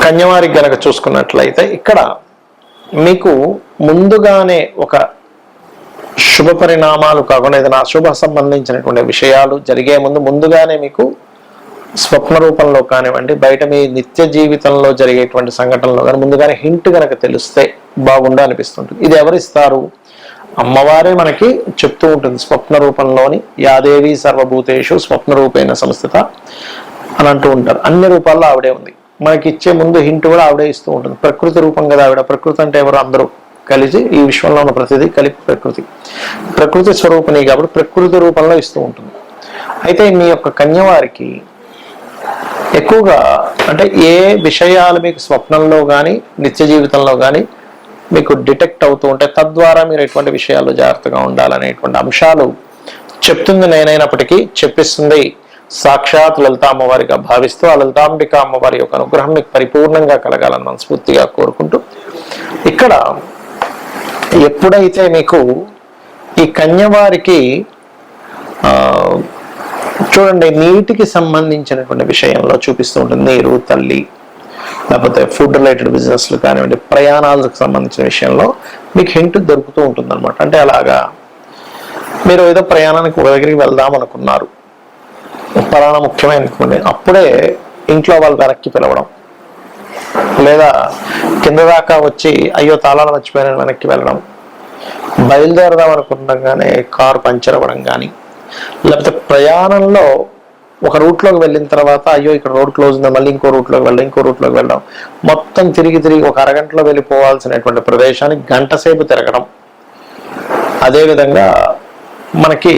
కన్యవారికి గనక చూసుకున్నట్లయితే ఇక్కడ మీకు ముందుగానే ఒక శుభ పరిణామాలు కాకుండా ఏదైనా అశుభ సంబంధించినటువంటి విషయాలు జరిగే ముందుగానే మీకు స్వప్న రూపంలో కానివ్వండి, బయట మీ నిత్య జీవితంలో జరిగేటువంటి సంఘటనలో కానీ ముందుగానే హింట్ కనుక తెలిస్తే బాగుండు అనిపిస్తుంటుంది. ఇది ఎవరిస్తారు? అమ్మవారే మనకి చెప్తూ ఉంటుంది స్వప్న రూపంలోని. యాదేవి సర్వభూతేషు స్వప్న రూపేణ సంస్థిత అని అంటూ ఉంటారు. అన్ని రూపాల్లో ఆవిడే ఉంది. మనకి ఇచ్చే ముందు హింట్ కూడా ఆవిడే ఇస్తూ ఉంటుంది. ప్రకృతి రూపం కదా ఆవిడ. ప్రకృతి అంటే ఎవరు? అందరూ కలిసి ఈ విశ్వంలో ఉన్న ప్రతిదీ కలిపి ప్రకృతి స్వరూపిణి కాబట్టి ప్రకృతి రూపంలో ఇస్తూ ఉంటుంది. అయితే మీ యొక్క కన్యవారికి ఎక్కువగా అంటే ఏ విషయాలు మీకు స్వప్నంలో కానీ నిత్య జీవితంలో కానీ మీకు డిటెక్ట్ అవుతూ ఉంటే తద్వారా మీరు ఎటువంటి విషయాల్లో జాగ్రత్తగా ఉండాలనేటువంటి అంశాలు చెప్తుంది నేనైనప్పటికీ చెప్పిస్తుంది సాక్షాత్ లలితా అమ్మవారిగా భావిస్తూ ఆ లలితాంబిక అమ్మవారి యొక్క అనుగ్రహం మీకు పరిపూర్ణంగా కలగాలని మనస్ఫూర్తిగా కోరుకుంటూ, ఇక్కడ ఎప్పుడైతే మీకు ఈ కన్యవారికి చూడండి నీటికి సంబంధించినటువంటి విషయంలో చూపిస్తూ ఉంటుంది. నీరు, తల్లి, లేకపోతే ఫుడ్ రిలేటెడ్ బిజినెస్లు కానివ్వండి, ప్రయాణాలకు సంబంధించిన విషయంలో మీకు హింట్ దొరుకుతూ ఉంటుంది అనమాట. అంటే అలాగా మీరు ఏదో ప్రయాణానికి ఒక దగ్గరికి వెళ్దాం అనుకున్నారు, పలానా ముఖ్యమైన అప్పుడే ఇంట్లో వాళ్ళు వెనక్కి పిలవడం, లేదా కింద దాకా వచ్చి అయ్యో తాళాలు మర్చిపోయిన వెనక్కి వెళ్ళడం, బయలుదేరదాం అనుకుండగానే కారు పంచర్ అవ్వడం కానీ, లేకపోతే ప్రయాణంలో ఒక రూట్లోకి వెళ్ళిన తర్వాత అయ్యో ఇక్కడ రోడ్ క్లోజ్ ఉంది, మళ్ళీ ఇంకో రూట్లోకి వెళ్ళడం, మొత్తం తిరిగి ఒక అరగంటలో వెళ్ళిపోవాల్సినటువంటి ప్రదేశానికి గంట సేపు తిరగడం. అదేవిధంగా మనకి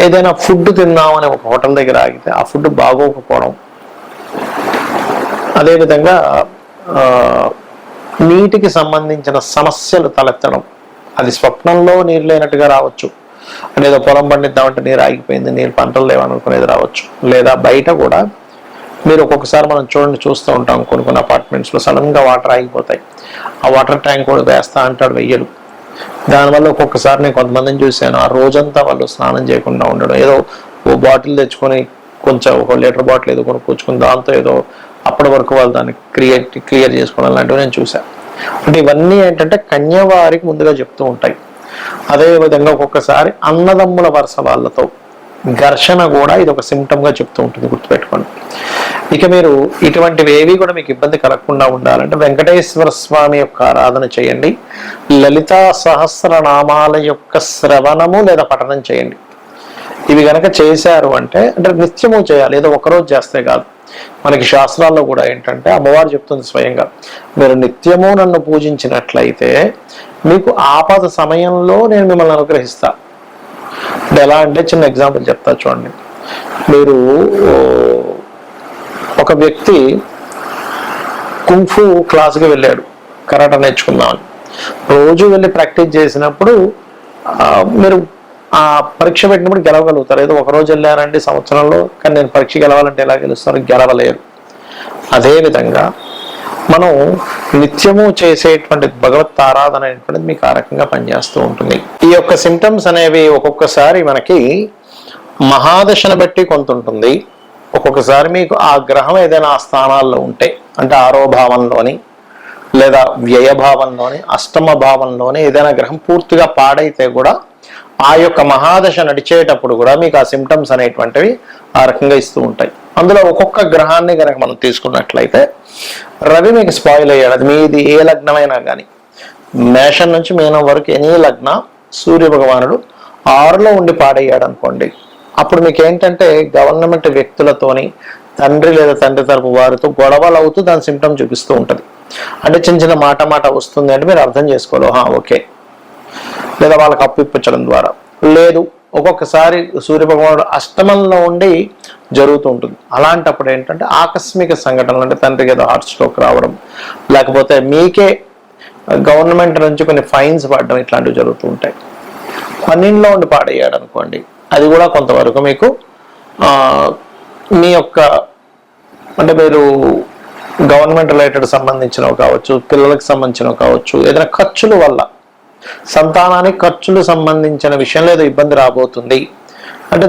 ఏదైనా ఫుడ్ తిందామని ఒక హోటల్ దగ్గర ఆగితే ఆ ఫుడ్ బాగోకపోవడం. అదేవిధంగా నీటికి సంబంధించిన సమస్యలు తలెత్తడం. అది స్వప్నంలో నీరు లేనట్టుగా రావచ్చు, అంటే ఏదో పొలం పండిద్దామంటే నీరు ఆగిపోయింది, నీరు పంటలు లేవనుకునేది రావచ్చు. లేదా బయట కూడా మీరు ఒక్కొక్కసారి మనం చూస్తూ ఉంటాం కొన్ని అపార్ట్మెంట్స్లో సడన్గా వాటర్ ఆగిపోతాయి. ఆ వాటర్ ట్యాంక్ కూడా వేస్తా అంటాడు, వెయ్యడు. దానివల్ల ఒక్కొక్కసారి నేను కొంతమందిని చూశాను, ఆ రోజంతా వాళ్ళు స్నానం చేయకుండా ఉండడం, ఏదో ఓ బాటిల్ తెచ్చుకొని కొంచెం ఒక లీటర్ బాటిల్ ఏదో కొనుక్కొచ్చుకుని దాంతో ఏదో అప్పటి వరకు వాళ్ళు దాన్ని క్లియర్ చేసుకోవడం లాంటివి నేను చూశాను. అంటే ఇవన్నీ ఏంటంటే కన్యవారికి ముందుగా చెప్తూ ఉంటాయి. అదేవిధంగా ఒక్కొక్కసారి అన్నదమ్ముల వరుస వాళ్ళతో ఘర్షణ కూడా ఇది ఒక సిమ్టమ్ గా చెప్తూ ఉంటుంది, గుర్తుపెట్టుకోండి. ఇక మీరు ఇటువంటివి ఏవి కూడా మీకు ఇబ్బంది కలగకుండా ఉండాలంటే వెంకటేశ్వర స్వామి యొక్క ఆరాధన చేయండి. లలితా సహస్రనామాల యొక్క శ్రవణము లేదా పఠనం చేయండి. ఇవి గనక చేశారు అంటే నిత్యము చేయాలి, ఏదో ఒకరోజు చేస్తే కాదు. మనకి శాస్త్రాల్లో కూడా ఏంటంటే అమ్మవారు చెప్తుంది స్వయంగా, మీరు నిత్యము నన్ను పూజించినట్లయితే మీకు ఆపద సమయంలో నేను మిమ్మల్ని అనుగ్రహిస్తా. అంటే ఎలా అంటే చిన్న ఎగ్జాంపుల్ చెప్తా చూడండి. మీరు ఒక వ్యక్తి కుంఫు క్లాస్కి వెళ్ళాడు కరాటా నేర్చుకుందామని. రోజు వెళ్ళి ప్రాక్టీస్ చేసినప్పుడు మీరు ఆ పరీక్ష పెట్టినప్పుడు గెలవగలుగుతారు. ఏదో ఒకరోజు వెళ్ళారండి సంవత్సరంలో, కానీ నేను పరీక్ష గెలవాలంటే ఎలా గెలుస్తాను? గెలవలేరు. అదేవిధంగా మనం నిత్యము చేసేటువంటి భగవత్ ఆరాధన అనేటువంటిది మీకు ఆ రకంగా పనిచేస్తూ ఉంటుంది. ఈ యొక్క సిమ్టమ్స్ అనేవి ఒక్కొక్కసారి మనకి మహాదశను బట్టి కొంత ఉంటుంది. ఒక్కొక్కసారి మీకు ఆ గ్రహం ఏదైనా ఆ స్థానాల్లో ఉంటే, అంటే ఆరో భావంలోని లేదా వ్యయభావంలోని అష్టమ భావంలోని ఏదైనా గ్రహం పూర్తిగా పాడైతే కూడా ఆ యొక్క మహాదశ నడిచేటప్పుడు కూడా మీకు ఆ సిమ్టమ్స్ అనేటువంటివి ఆ రకంగా ఇస్తూ ఉంటాయి. అందులో ఒక్కొక్క గ్రహాన్ని కనుక మనం తీసుకున్నట్లయితే రవి మీకు స్పాయిల్ అయ్యాడు. అది మీది ఏ లగ్నమైనా కానీ, మేషం నుంచి మీనం వరకు ఎనీ లగ్న సూర్య భగవానుడు 6లో ఉండి పాడయ్యాడు అనుకోండి, అప్పుడు మీకు ఏంటంటే గవర్నమెంట్ వ్యక్తులతోని తండ్రి లేదా తండ్రి తరపు వారితో గొడవలు అవుతూ దాని సిమ్టమ్ చూపిస్తూ ఉంటుంది. అంటే చిన్న మాట వస్తుంది అంటే మీరు అర్థం చేసుకోవాలి, ఓకే. లేదా వాళ్ళకి అప్పు ఇప్పించడం ద్వారా, లేదు ఒక్కొక్కసారి సూర్యభగవానుడు అష్టమంలో ఉండి జరుగుతూ ఉంటుంది. అలాంటప్పుడు ఏంటంటే ఆకస్మిక సంఘటనలు, అంటే తండ్రికి ఏదో హార్ట్ స్ట్రోక్ రావడం, లేకపోతే మీకే గవర్నమెంట్ నుంచి కొన్ని ఫైన్స్ పడడం, ఇట్లాంటివి జరుగుతూ ఉంటాయి. 12లో ఉండి పాడయ్యాడు అనుకోండి, అది కూడా కొంతవరకు మీకు మీ యొక్క అంటే మీరు గవర్నమెంట్ రిలేటెడ్ సంబంధించినవి కావచ్చు, పిల్లలకు సంబంధించినవి కావచ్చు, ఏదైనా ఖర్చుల వల్ల సంతానానికి ఖర్చులు సంబంధించిన విషయంలో ఏదో ఇబ్బంది రాబోతుంది అంటే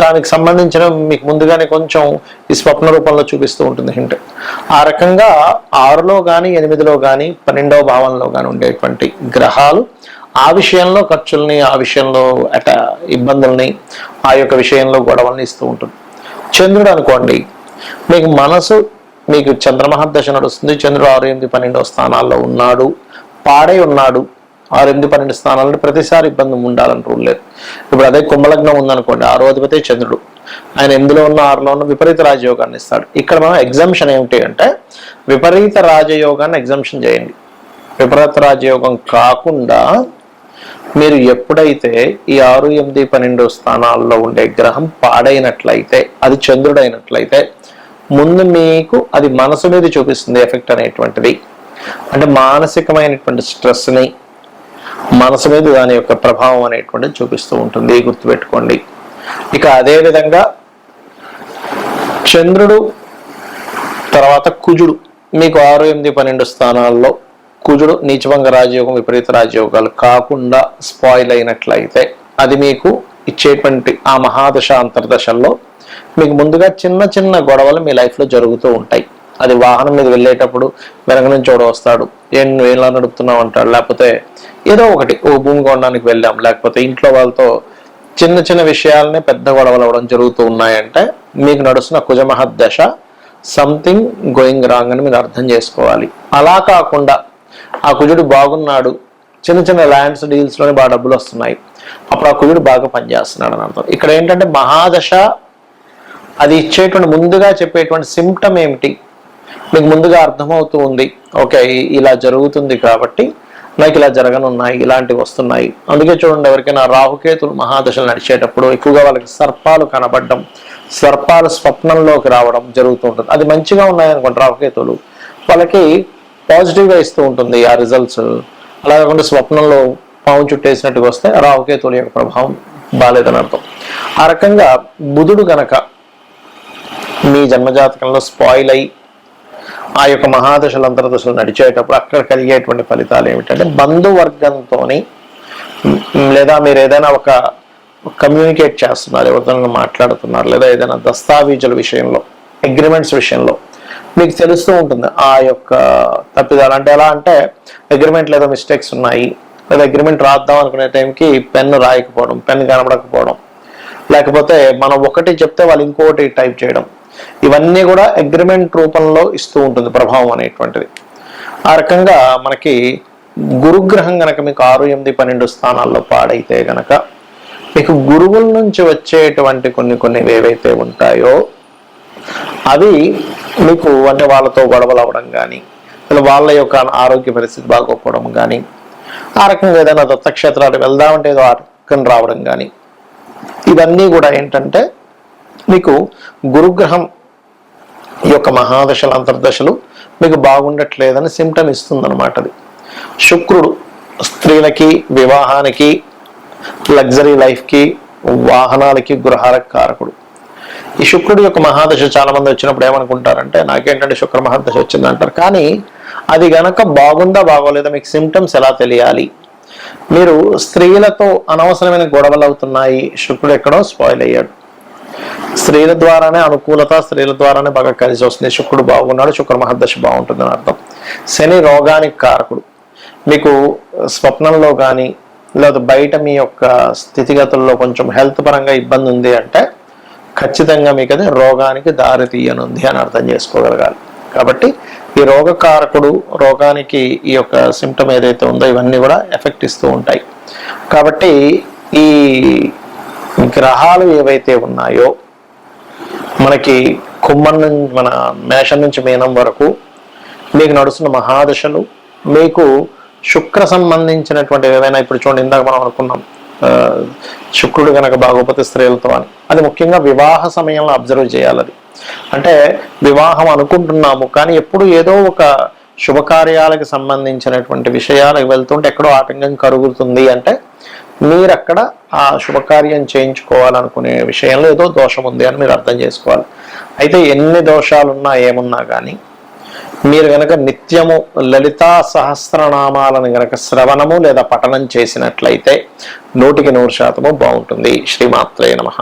దానికి సంబంధించిన మీకు ముందుగానే కొంచెం ఈ స్వప్న రూపంలో చూపిస్తూ ఉంటుంది హింట్. ఆ రకంగా 6లో కానీ 8లో కానీ 12వ భావంలో కానీ ఉండేటువంటి గ్రహాలు ఆ విషయంలో ఖర్చుల్ని, ఆ విషయంలో ఇబ్బందుల్ని, ఆ యొక్క విషయంలో గొడవల్ని ఇస్తూ ఉంటుంది. చంద్రుడు అనుకోండి, మీకు మనసు, మీకు చంద్రమహర్దశ నడుస్తుంది, చంద్రుడు 6, 8, 12 స్థానాల్లో ఉన్నాడు, పాడై ఉన్నాడు. 6, 8, 12 స్థానాల్లో ప్రతిసారి ఇబ్బంది ఉండాలని రూల్ లేదు. ఇప్పుడు అదే కుంభలగ్నం ఉందనుకోండి, 6వ అధిపతి చంద్రుడు, ఆయన 8లో ఉన్న 6లో ఉన్న విపరీత రాజయోగాన్ని ఇస్తాడు. ఇక్కడ మనం ఎగ్జంప్షన్ ఏమిటి అంటే విపరీత రాజయోగాన్ని ఎగ్జంప్షన్ చేయండి. విపరీత రాజయోగం కాకుండా మీరు ఎప్పుడైతే ఈ 6, 8, 12 స్థానాల్లో ఉండే గ్రహం పాడైనట్లయితే, అది చంద్రుడైనట్లయితే ముందు మీకు అది మనసు మీద చూపిస్తుంది ఎఫెక్ట్ అనేటువంటిది. అంటే మానసికమైనటువంటి స్ట్రెస్ని, మనసు మీద దాని యొక్క ప్రభావం అనేటువంటిది చూపిస్తూ ఉంటుంది, గుర్తుపెట్టుకోండి. ఇక అదే విధంగా చంద్రుడు తర్వాత కుజుడు మీకు 6, 8, 12 స్థానాల్లో కుజుడు నీచభంగ రాజయోగం, విపరీత రాజయోగాలు కాకుండా స్పాయిల్ అయినట్లయితే అది మీకు ఇచ్చేటువంటి ఆ మహాదశ అంతర్దశల్లో మీకు ముందుగా చిన్న చిన్న గొడవలు మీ లైఫ్లో జరుగుతూ ఉంటాయి. అది వాహనం మీద వెళ్ళేటప్పుడు వెనక నుంచి ఒకడు వస్తాడు, నువ్వు ఎలా నడుపుతున్నావు అంటాడు, లేకపోతే ఏదో ఒకటి భూమి కొనడానికి వెళ్ళాం, లేకపోతే ఇంట్లో వాళ్ళతో చిన్న చిన్న విషయాలనే పెద్ద గొడవలు అవ్వడం జరుగుతూ ఉన్నాయంటే మీకు నడుస్తున్న కుజమహర్దశ సంథింగ్ గోయింగ్ రాంగ్ అని మీరు అర్థం చేసుకోవాలి. అలా కాకుండా ఆ కుజుడు బాగున్నాడు, చిన్న చిన్న ల్యాండ్స్ డీల్స్లోనే బాగా డబ్బులు వస్తున్నాయి, అప్పుడు ఆ కుజుడు బాగా పనిచేస్తున్నాడు అని అర్థం. ఇక్కడ ఏంటంటే మహాదశ అది ఇచ్చేటువంటి ముందుగా చెప్పేటువంటి సిమ్టమ్ ఏమిటి మీకు ముందుగా అర్థమవుతూ ఉంది. ఓకే, ఇలా జరుగుతుంది కాబట్టి నాకు ఇలా జరగనున్నాయి, ఇలాంటివి వస్తున్నాయి. అందుకే చూడండి, ఎవరికైనా రాహుకేతులు మహాదశలు నడిచేటప్పుడు ఎక్కువగా వాళ్ళకి సర్పాలు కనబడడం, సర్పాలు స్వప్నంలోకి రావడం జరుగుతూ ఉంటుంది. అది మంచిగా ఉన్నాయనుకోండి రాహుకేతులు, వాళ్ళకి పాజిటివ్గా ఇస్తూ ఉంటుంది ఆ రిజల్ట్స్. అలా కాకుండా స్వప్నంలో పాము చుట్టేసినట్టుగా వస్తే రాహుకేతుల యొక్క ప్రభావం బాలేదని అర్థం. ఆ రకంగా బుధుడు గనక మీ జన్మజాతకంలో స్పాయిల్ అయి ఆ యొక్క మహాదశలు అంతర్దశలు నడిచేటప్పుడు అక్కడ కలిగేటువంటి ఫలితాలు ఏమిటంటే బంధువర్గంతో లేదా మీరు ఏదైనా ఒక కమ్యూనికేట్ చేస్తున్నారు, ఎవరితో మాట్లాడుతున్నారు, లేదా ఏదైనా దస్తావేజుల విషయంలో, అగ్రిమెంట్స్ విషయంలో మీకు తెలుస్తూ ఉంటుంది ఆ యొక్క తప్పిదాలు. అంటే ఎలా అంటే అగ్రిమెంట్లో ఏదో మిస్టేక్స్ ఉన్నాయి, లేదా అగ్రిమెంట్ రాద్దాం అనుకునే టైంకి పెన్ను రాయకపోవడం, పెన్ కనబడకపోవడం, లేకపోతే మనం ఒకటి చెప్తే వాళ్ళు ఇంకొకటి టైప్ చేయడం, ఇవన్నీ కూడా అగ్రిమెంట్ రూపంలో ఇస్తూ ఉంటుంది ప్రభావం అనేటువంటిది. ఆ రకంగా మనకి గురుగ్రహం గనక మీకు 6, 8, 12 స్థానాల్లో పాడైతే గనక మీకు గురువుల నుంచి వచ్చేటువంటి కొన్ని ఏవైతే ఉంటాయో అవి మీకు అంటే వాళ్ళతో గొడవలు అవ్వడం కానీ, వాళ్ళ యొక్క ఆరోగ్య పరిస్థితి బాగోకపోవడం కానీ, ఆ రకంగా ఏదైనా దత్తక్షేత్రాలు వెళ్దామంటే ఏదో ఆటంకం రావడం కానీ, ఇవన్నీ కూడా ఏంటంటే మీకు గురుగ్రహం యొక్క మహాదశలు అంతర్దశలు మీకు బాగుండట్లేదని సిమ్టమ్ ఇస్తుంది అనమాట. అది శుక్రుడు స్త్రీలకి, వివాహానికి, లగ్జరీ లైఫ్కి, వాహనాలకి, గృహాలకు కారకుడు. ఈ శుక్రుడి యొక్క మహాదశ చాలా మంది వచ్చినప్పుడు ఏమనుకుంటారంటే నాకేంటంటే శుక్ర మహాదశ వచ్చింది అంటారు. కానీ అది గనక బాగుందా బాగోలేదా మీకు సిమ్టమ్స్ ఎలా తెలియాలి? మీరు స్త్రీలతో అనవసరమైన గొడవలు అవుతున్నాయి, శుక్రుడు ఎక్కడో స్పాయిల్ అయ్యాడు, స్త్రీల ద్వారానే అనుకూలత, స్త్రీల ద్వారానే బాగా కలిసి వస్తుంది, శుక్రుడు బాగున్నాడు, శుక్ర మహర్దశ బాగుంటుందని అర్థం. శని రోగానికి కారకుడు. మీకు స్వప్నంలో కానీ లేదా బయట మీ యొక్క స్థితిగతుల్లో కొంచెం హెల్త్ పరంగా ఇబ్బంది ఉంది అంటే ఖచ్చితంగా మీకు అది రోగానికి దారి తీయనుంది అని అర్థం చేసుకోగలగాలి. కాబట్టి ఈ రోగకారకుడు, రోగానికి ఈ యొక్క సిమ్టమ్ ఏదైతే ఉందో ఇవన్నీ కూడా ఎఫెక్ట్ ఇస్తూ ఉంటాయి. కాబట్టి ఈ గ్రహాలు ఏవైతే ఉన్నాయో మనకి కుంభం నుంచి మన మేషం నుంచి మీనం వరకు మీకు నడుస్తున్న మహాదశలు మీకు శుక్ర సంబంధించినటువంటి ఏదైనా, ఇప్పుడు చూడండి ఇందాక మనం అనుకున్నాం శుక్రుడు కనుక బాగోపోతే స్త్రీలతో అని, అది ముఖ్యంగా వివాహ సమయంలో అబ్జర్వ్ చేయాలి. అది అంటే వివాహం అనుకుంటున్నాము కానీ ఎప్పుడు ఏదో ఒక శుభకార్యాలకు సంబంధించినటువంటి విషయాలకు వెళ్తుంటే ఎక్కడో ఆటంకం కలుగుతుంది అంటే మీరు అక్కడ ఆ శుభకార్యం చేయించుకోవాలనుకునే విషయంలో ఏదో దోషం ఉంది అని మీరు అర్థం చేసుకోవాలి. అయితే ఎన్ని దోషాలున్నా ఏమున్నా కానీ మీరు గనక నిత్యము లలితా సహస్రనామాలను గనక శ్రవణము లేదా పఠనం చేసినట్లయితే 100% బాగుంటుంది. శ్రీమాత్రే నమః.